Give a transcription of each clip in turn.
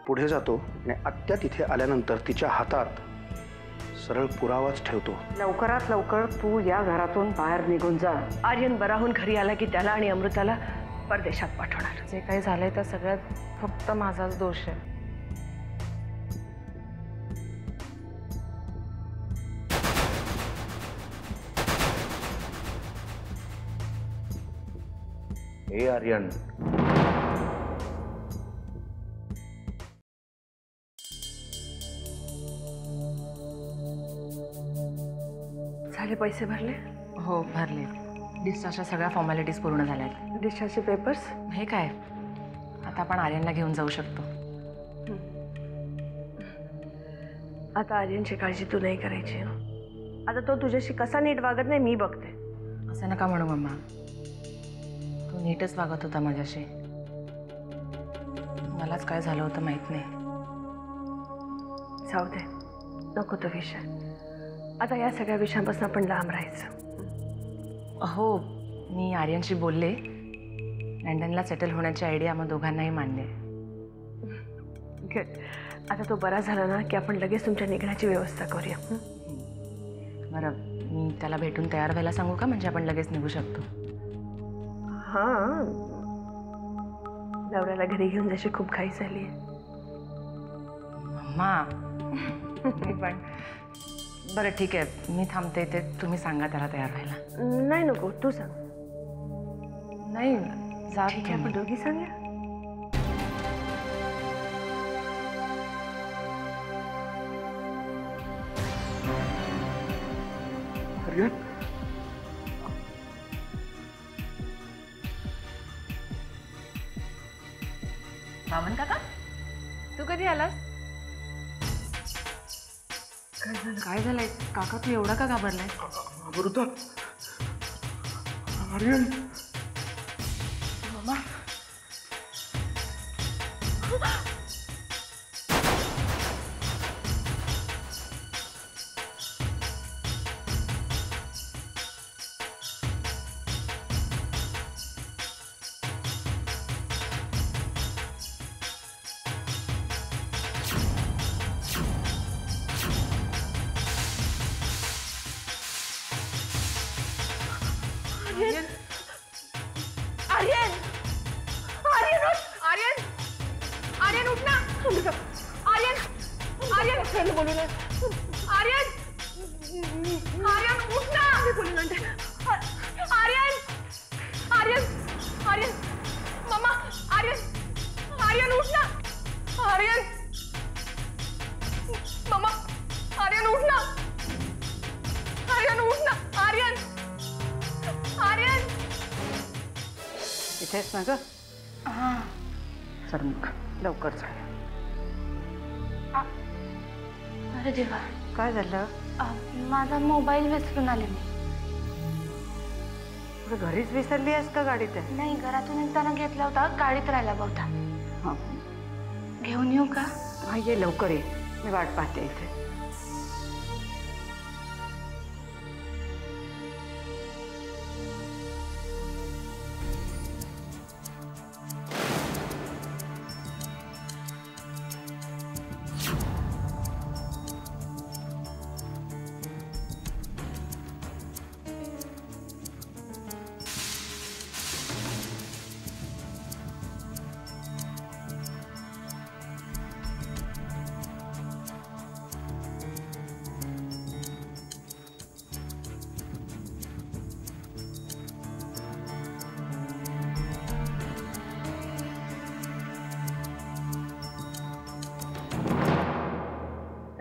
पुढे जातो आणि आत्या तिथे आल्यानंतर तिच्या हातात सरळ पुरावाच ठेवतो. लवकरात लवकर तू या घरातून बाहेर निघून जा. आर्यन बराहून घरी आला की त्याला आणि अमृताला परदेशात पाठवणार. जे काही झालंय त्या सगळ्यात फक्त माझाच दोष आहे. हे आर्यन, झाले पैसे भरले? हो भरले. डिस्चार्जच्या सगळ्या फॉर्मॅलिटीज पूर्ण झाल्यात. डिस्चार्जचे पेपर्स? हे काय, आता आपण आर्यनला घेऊन जाऊ शकतो. आता आर्यनची काळजी तू नाही करायची. आता तो तुझ्याशी कसा नीट वागत नाही मी बघते. असं नका म्हणू मम्मा, तो नीटच वागत होता माझ्याशी. मलाच काय झालं होतं माहित नाही. जाऊ दे, नको तो विषय. आता या सगळ्या विषयांपासून आपण लांब राहायचं. हो, मी आर्यनशी बोलले. लंडनला सेटल होण्याची आयडिया आम्हा दोघांनाही मान्य आहे. आता तो बरा झाला ना की आपण लगेच तुमच्या निघण्याची व्यवस्था करूया. बरं, मी त्याला भेटून तयार व्हायला सांगू का? म्हणजे आपण लगेच निघू शकतो. हां, नवऱ्याला घरी घेऊन जशी खूप घाई झाली आहे. मम्मा पण बरं ठीक आहे, मी थांबते इथे. तुम्ही सांगा त्याला तयार व्हायला. नाही नको, तू सांग. नाही जा, ठीक आहे, आपण दोघी सांगूया. आर्यन, बावन काका, तू कधी आलास? काय झालंय काका, तू एवढा का घाबरलाय? अमृता, आर्यन. मम्मा, आर्यन, आर्यन, आर्यन उठ. आर्यन, आर्यन उठ ना. आर्यन, आर्यन बोलू ना. आर्यन, आर्यन उठ ना. बोलू ना. आर्यन, आर्यन, आर्यन, मम्मा, आर्यन, आर्यन उठ ना. आर्यन, मम्मा, आर्यन उठ ना. आर्यन उठ ना. आर्यन, आर्यन. इथेच ना ग? हां. चल मग लवकर चल. अरे देवा, काय झालं? माझा मोबाईल विसरून आले मी. घरीच विसरली आहेस का गाडीत? नाही, घरातून येताना घेतला होता, गाडीत राहिला बहुधा. हां, घेऊन येऊ का? हां ये लवकर ये, मी वाट पाहते इथे.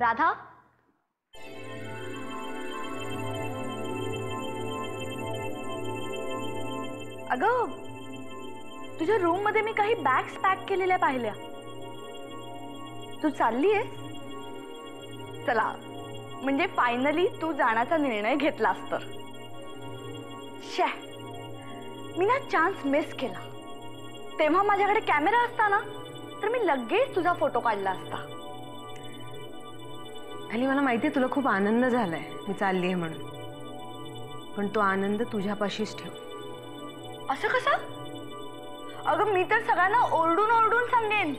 राधा, अगं तुझ्या रूम मध्ये मी काही बॅग्स पॅक केलेल्या पाहिल्या. तू चालली आहेस? चला, म्हणजे फायनली तू जाण्याचा निर्णय घेतलास तर. शे, मी ना चान्स मिस केला. तेव्हा माझ्याकडे कॅमेरा असता ना तर मी लगेच तुझा फोटो काढला असता. आणि मला माहिती आहे तुला खूप आनंद झालाय मी चालली आहे म्हणून, पण तो आनंद तुझ्यापाशीच ठेव. असं कसं? अगं मी तर सगळ्यांना ओरडून ओरडून सांगेन.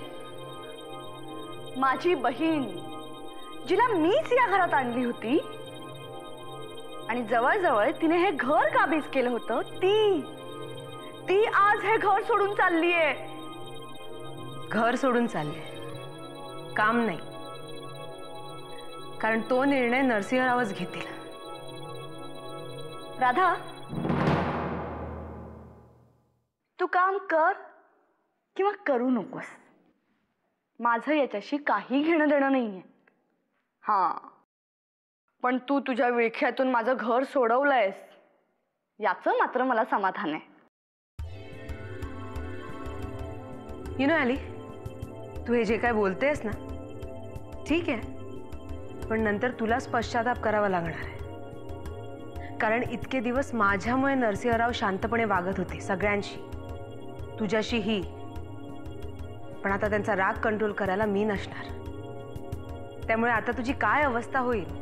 माझी बहीण, जिला मीच या घरात आणली होती आणि जवळजवळ तिने हे घर काबीज केलं होतं, ती आज हे घर सोडून चाललीये. घर सोडून चालले, काम नाही. कारण तो निर्णय नरसिंहरावच घेतील. राधा, तू काम कर किंवा करू नकोस, माझं याच्याशी काही घेणं देणं नाहीये. हा, पण तू तुझ्या विळख्यातून माझं घर सोडवलंयस याचं मात्र मला समाधान आहे. यू नो आली, तू हे जे काय बोलतेस ना, ठीक आहे, पण नंतर तुलाच पश्चाताप करावा लागणार आहे. कारण इतके दिवस माझ्यामुळे नरसिंहराव शांतपणे वागत होते सगळ्यांशी, तुझ्याशीही. पण आता त्यांचा राग कंट्रोल करायला मी नसणार. त्यामुळे आता तुझी काय अवस्था होईल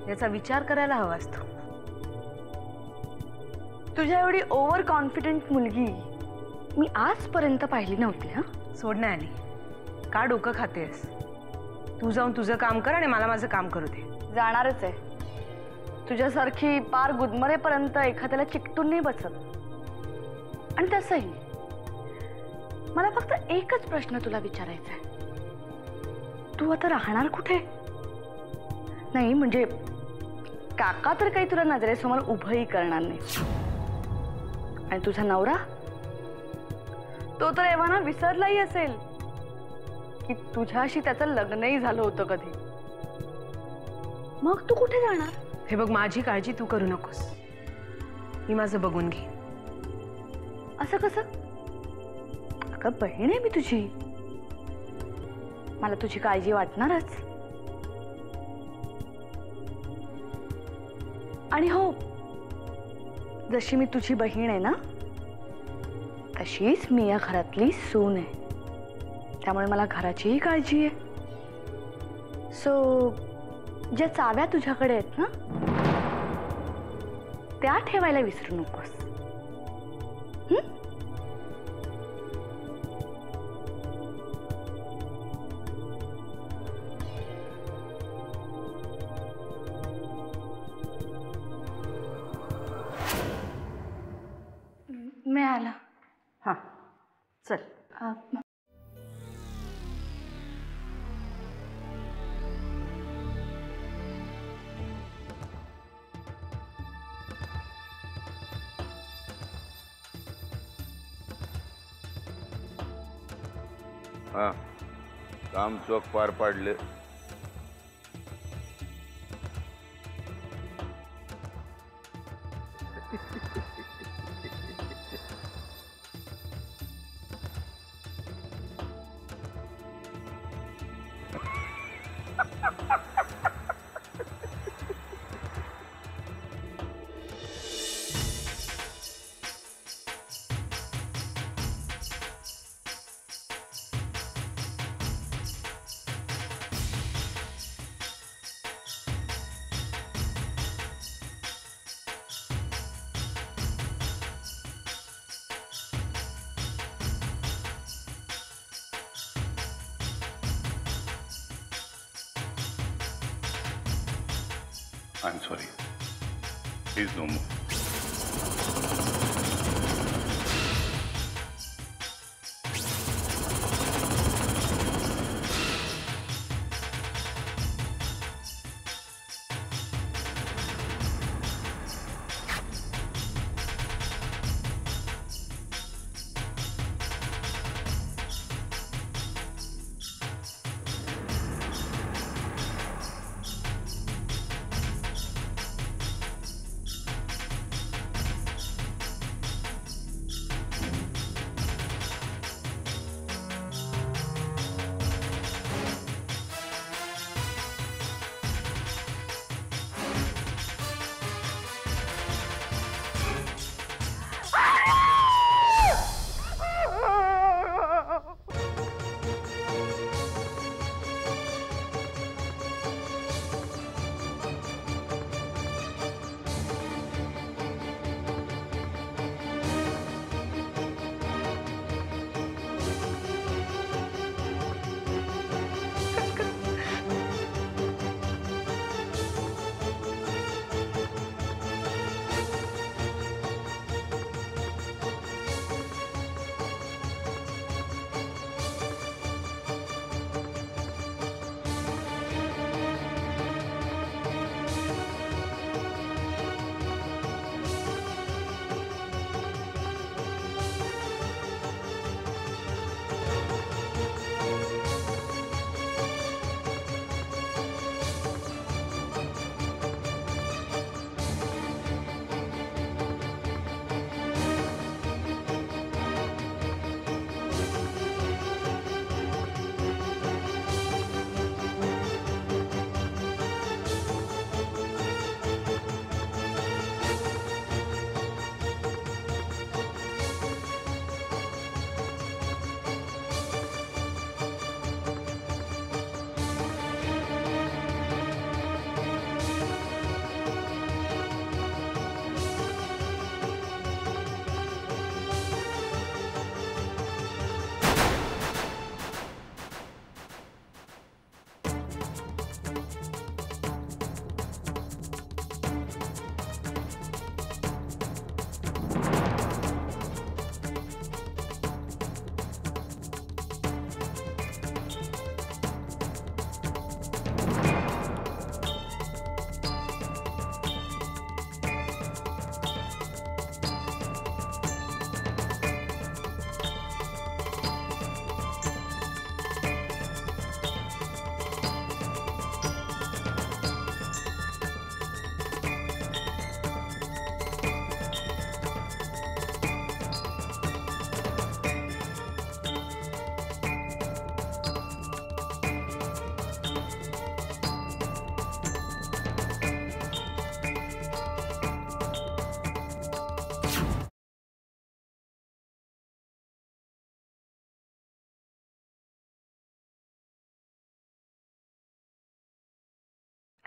याचा विचार करायला हवा असतो. तुझ्या एवढी ओव्हर कॉन्फिडंट मुलगी मी आजपर्यंत पाहिली नव्हती. हा, सोड ना आली, का डोकं खातेस? तू जाऊन तुझं काम कर आणि मला माझं काम करू दे. जाणारच आहे. तुझ्यासारखी पार गुदमरेपर्यंत एखाद्याला चिकटून नाही बसत. आणि तसंही मला फक्त एकच प्रश्न तुला विचारायचा आहे, तू आता राहणार कुठे? नाही म्हणजे काका तर काही तुला नजरेसमोर उभंही करणार नाही. आणि तुझा नवरा, तो तर एव्हाना विसरलाही असेल की तुझ्याशी त्याचं लग्नही झालं होतं कधी. मग तू कुठे जाणार? हे बघ, माझी काळजी तू करू नकोस, मी माझं बघून घे. असं कसं? अगं बहीण आहे मी तुझी, मला तुझी काळजी वाटणारच. आणि हो, जशी मी तुझी बहीण आहे ना, तशीच मी या घरातली सून आहे. त्यामुळे मला घराचीही काळजी आहे. सो ज्या चाव्या तुझ्याकडे आहेत ना, त्या ठेवायला विसरू नकोस. मिळाला. हां, चल. हा, काम चोख पार पाडले. I'm sorry. Please no more.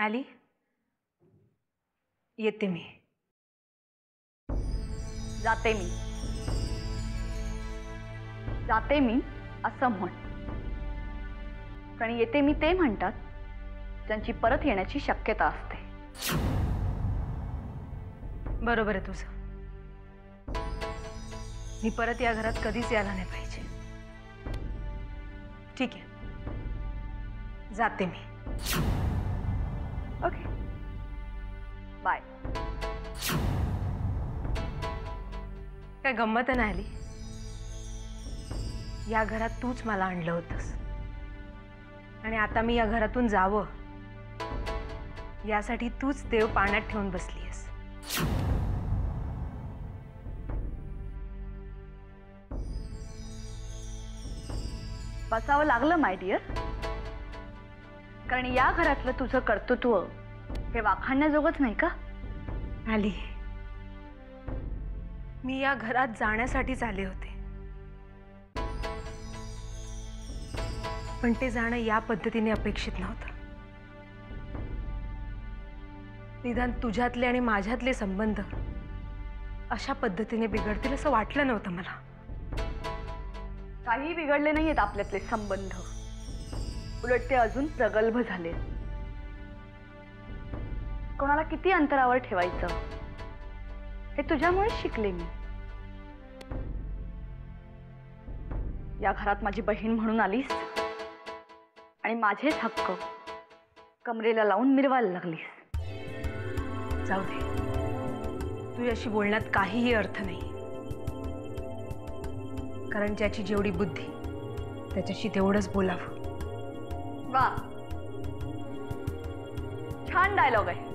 ॲली, येते मी. जाते मी. जाते मी असं म्हण. कारण येते मी ते म्हणतात ज्यांची परत येण्याची शक्यता असते. बरोबर आहे तुझं. मी परत या घरात कधीच यायला नाही पाहिजे. ठीक आहे, जाते मी. Okay, bye. काय गंमत आहे ना आली. या घरात तूच मला आणलं होतंस आणि आता मी या घरातून जावं यासाठी तूच देव पाण्यात ठेवून बसलीयस. बसावं लागलं माय डिअर. कारण या घरातलं तुझं कर्तृत्व हे वाखाणण्याजोगंच नाही का? आली, मी या घरात जाण्यासाठीच आले होते, पण ते जाणं या पद्धतीने अपेक्षित नव्हतं. निदान तुझ्यातले आणि माझ्यातले संबंध अशा पद्धतीने बिघडतील असं वाटलं नव्हतं मला. काही बिघडले नाहीयेत आपल्यातले संबंध. उलट ते अजून प्रगल्भ झाले. कोणाला किती अंतरावर ठेवायचं हे तुझ्यामुळेच शिकले मी. या घरात माझी बहीण म्हणून आलीस आणि माझेच हक्क कमरेला लावून मिरवायला लागलीस. जाऊ दे, तुझ्याशी बोलण्यात काहीही अर्थ नाही. कारण ज्याची जेवढी बुद्धी त्याच्याशी तेवढंच बोलावं. वा, छान डायलॉग आहे.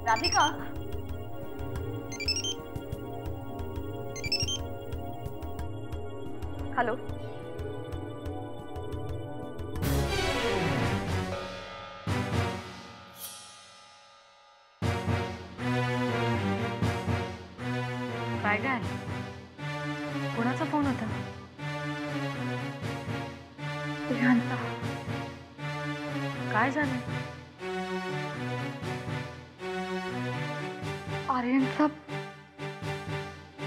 राधिका, हॅलो. काय काय कोणाचा फोन होता? तुझ्यांचा. काय झालं? आर्यनचा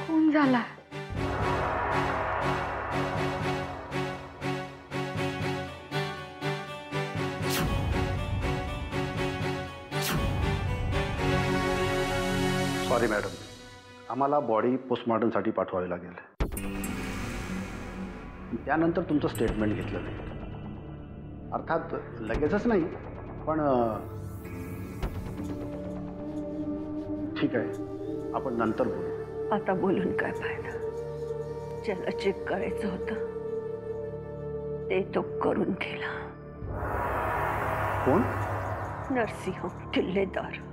खून झाला. सॉरी मॅडम, आम्हाला बॉडी पोस्टमॉर्टमसाठी पाठवावी लागेल. त्यानंतर तुमचं स्टेटमेंट घेतलं नाही. अर्थात लगेचच नाही, पण ठीक आहे, आपण नंतर बोलू. आता बोलून काय फायदा? ज्याला चेक करायचं होतं ते तो करून गेला. कोण? नरसिंह किल्लेदार.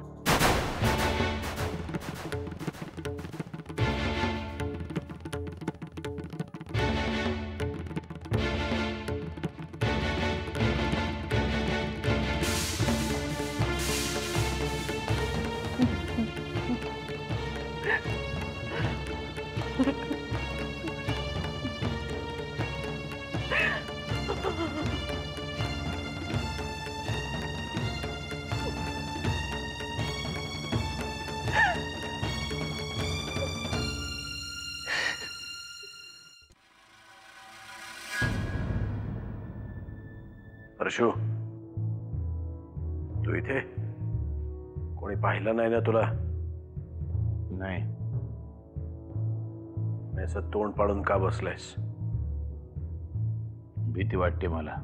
परशु, तू इथे? कोणी पाहिलं नाही ना तुला? नाही. असं तोंड पाडून का बसलायस? भीती वाटते मला.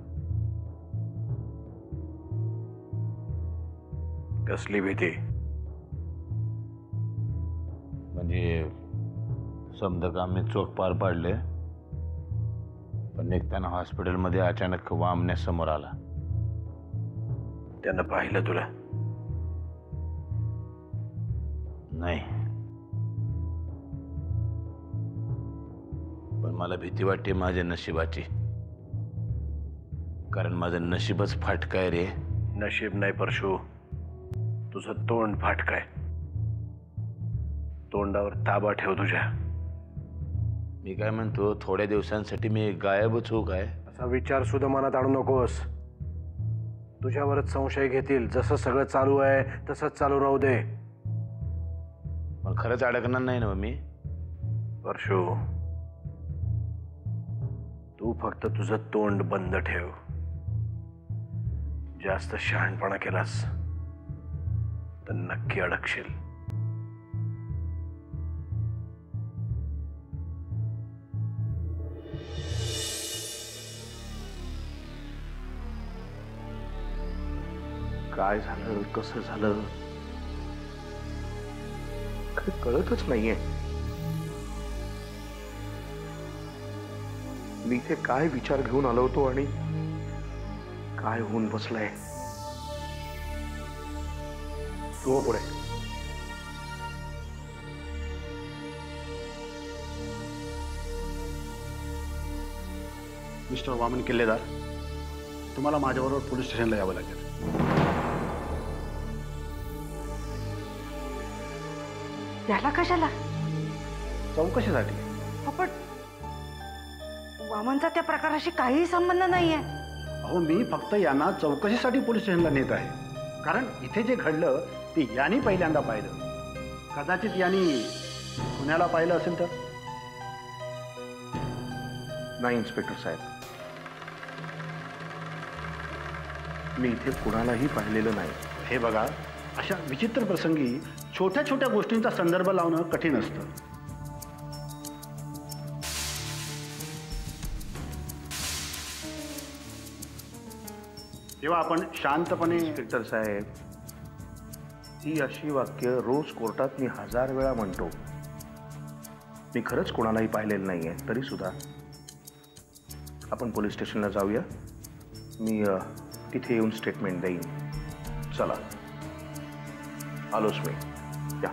कसली भीती? म्हणजे समजा का मी चोख पार पाडले, पण निघताना हॉस्पिटलमध्ये अचानक वामण्या समोर आला. त्यानं पाहिलं तुला? नाही, पण मला भीती वाटते माझ्या नशिबाची. कारण माझं नशीबच फाटक आहे रे. नशीब नाही परशु, तुझं तोंड फाटक आहे. तोंडावर ताबा ठेव तुझ्या. मी काय म्हणतो, थोड्या दिवसांसाठी मी गायबच होऊ काय? असा विचार सुद्धा मनात आणू नकोस. तुझ्यावरच संशय घेतील. जसं सगळं चालू आहे तसंच चालू राहू दे. पण खरंच अडकणार नाही ना मी? परशू, तू फक्त तुझं तोंड बंद ठेव. जास्त शहाणपणा केलास तर नक्की अडकशील. काय झालं, कसं झालं, काही कळतच नाहीये. मी इथे काय विचार घेऊन आलो होतो आणि काय होऊन बसलंय. तू पुढे. मिस्टर वामन किल्लेदार, तुम्हाला माझ्याबरोबर पोलीस स्टेशनला यावं लागेल. याला कशाला? चौकशीसाठी. आपण वामनचा त्या प्रकाराशी काहीही संबंध नाहीये. अहो, मी फक्त यांना चौकशीसाठी पोलीस स्टेशनला नेत आहे. कारण इथे जे घडलं ते यांनी पहिल्यांदा पाहिलं. कदाचित यांनी पुण्याला पाहिलं असेल तर. नाही इन्स्पेक्टर साहेब, मी इथे कुणालाही पाहिलेलं नाही. हे बघा, अशा विचित्र प्रसंगी छोट्या छोट्या गोष्टींचा संदर्भ लावणं कठीण असतं. तेव्हा आपण शांतपणे. इन्स्पेक्टर साहेब, ही अशी वाक्य रोज कोर्टात मी 1000 वेळा म्हणतो. मी खरंच कोणालाही पाहिलेलं नाहीये. तरी सुद्धा आपण पोलीस स्टेशनला जाऊया. मी तिथे येऊन स्टेटमेंट देईन. चला, आलोच मी. या.